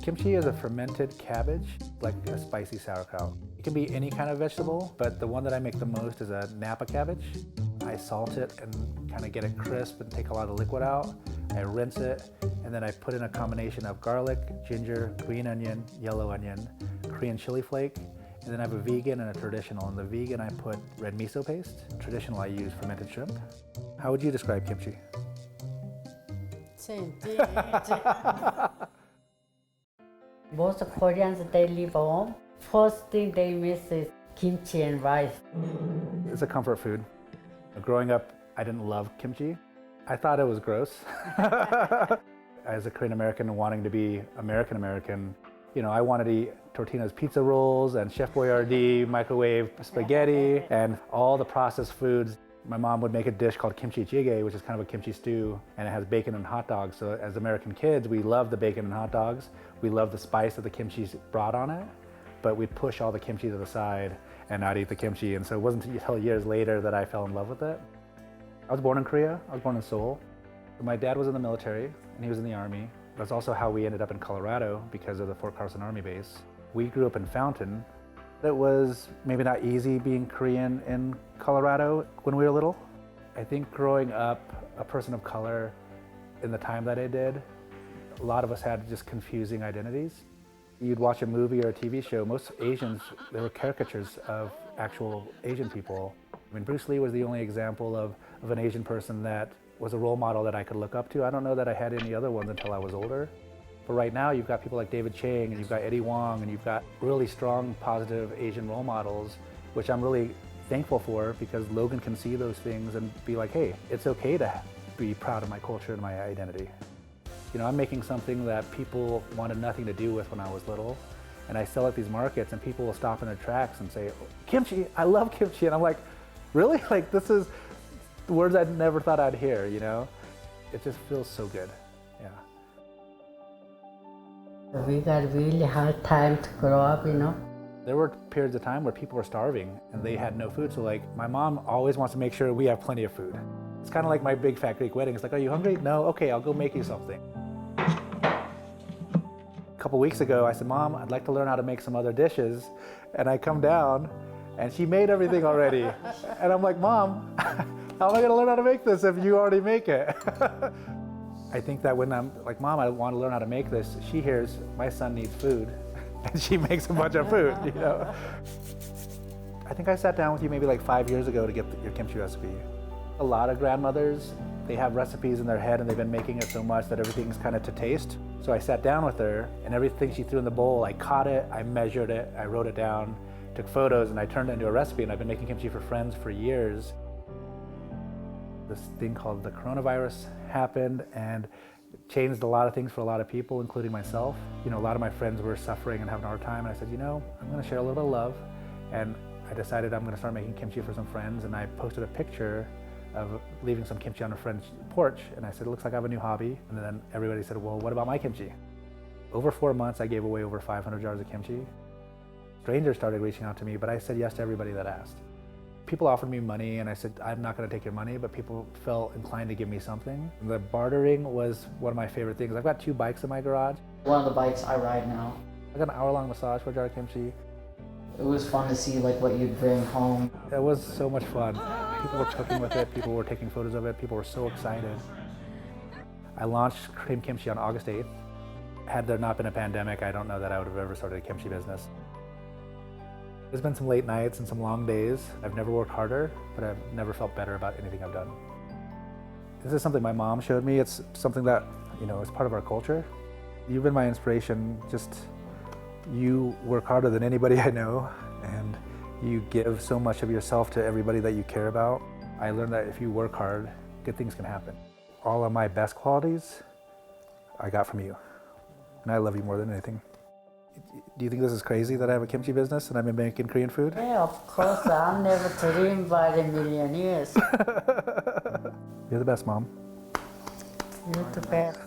Kimchi is a fermented cabbage, like a spicy sauerkraut. It can be any kind of vegetable, but the one that I make the most is a Napa cabbage. I salt it and kind of get it crisp and take a lot of liquid out. I rinse it, and then I put in a combination of garlic, ginger, green onion, yellow onion, Korean chili flake, and then I have a vegan and a traditional. In the vegan, I put red miso paste. Traditional, I use fermented shrimp. How would you describe kimchi? Same thing. Most Koreans, they live home. First thing they miss is kimchi and rice. It's a comfort food. Growing up, I didn't love kimchi. I thought it was gross. As a Korean American wanting to be American American, you know, I wanted to eat Tortina's pizza rolls and Chef Boyardee microwave spaghetti and all the processed foods. My mom would make a dish called Kimchi Jjigae, which is kind of a kimchi stew, and it has bacon and hot dogs. So as American kids, we love the bacon and hot dogs. We love the spice that the kimchi's brought on it, but we'd push all the kimchi to the side and not eat the kimchi. And so it wasn't until years later that I fell in love with it. I was born in Korea. I was born in Seoul. My dad was in the military and he was in the Army. That's also how we ended up in Colorado because of the Fort Carson Army base. We grew up in Fountain. It was maybe not easy being Korean in Colorado when we were little. I think growing up a person of color in the time that I did, a lot of us had just confusing identities. You'd watch a movie or a TV show, most Asians, they were caricatures of actual Asian people. I mean, Bruce Lee was the only example of an Asian person that was a role model that I could look up to. I don't know that I had any other ones until I was older. But right now you've got people like David Chang and you've got Eddie Wong and you've got really strong, positive Asian role models, which I'm really thankful for because Logan can see those things and be like, hey, it's okay to be proud of my culture and my identity. You know, I'm making something that people wanted nothing to do with when I was little, and I sell at these markets and people will stop in their tracks and say, kimchi, I love kimchi. And I'm like, really? Like, this is words I never thought I'd hear, you know? It just feels so good, yeah. We got really hard time to grow up, you know. There were periods of time where people were starving and they had no food. So like, my mom always wants to make sure we have plenty of food. It's kind of like my big fat Greek wedding. It's like, are you hungry? No, okay, I'll go make you something. A couple weeks ago, I said, Mom, I'd like to learn how to make some other dishes. And I come down and she made everything already. And I'm like, Mom, how am I gonna learn how to make this if you already make it? I think that when I'm like, Mom, I want to learn how to make this, she hears, my son needs food, and she makes a bunch of food, you know? I think I sat down with you maybe like 5 years ago to get your kimchi recipe. A lot of grandmothers, they have recipes in their head and they've been making it so much that everything's kind of to taste. So I sat down with her and everything she threw in the bowl, I caught it, I measured it, I wrote it down, took photos, and I turned it into a recipe, and I've been making kimchi for friends for years. This thing called the coronavirus happened and it changed a lot of things for a lot of people, including myself. You know, a lot of my friends were suffering and having a hard time, and I said, you know, I'm gonna share a little bit of love. And I decided I'm gonna start making kimchi for some friends, and I posted a picture of leaving some kimchi on a friend's porch, and I said, it looks like I have a new hobby. And then everybody said, well, what about my kimchi? Over 4 months, I gave away over 500 jars of kimchi. Strangers started reaching out to me, but I said yes to everybody that asked. People offered me money and I said, I'm not gonna take your money, but people felt inclined to give me something. The bartering was one of my favorite things. I've got 2 bikes in my garage. One of the bikes I ride now. I got an hour-long massage for a jar of kimchi. It was fun to see like what you'd bring home. It was so much fun. People were cooking with it, people were taking photos of it, people were so excited. I launched K.R.E.A.M Kimchi on August 8th. Had there not been a pandemic, I don't know that I would have ever started a kimchi business. There's been some late nights and some long days. I've never worked harder, but I've never felt better about anything I've done. This is something my mom showed me. It's something that, you know, is part of our culture. You've been my inspiration. Just, you work harder than anybody I know, and you give so much of yourself to everybody that you care about. I learned that if you work hard, good things can happen. All of my best qualities, I got from you. And I love you more than anything. Do you think this is crazy that I have a kimchi business and I've been making Korean food? Yeah, of course, I never dreamed about a million years. You're the best, Mom. You're the best.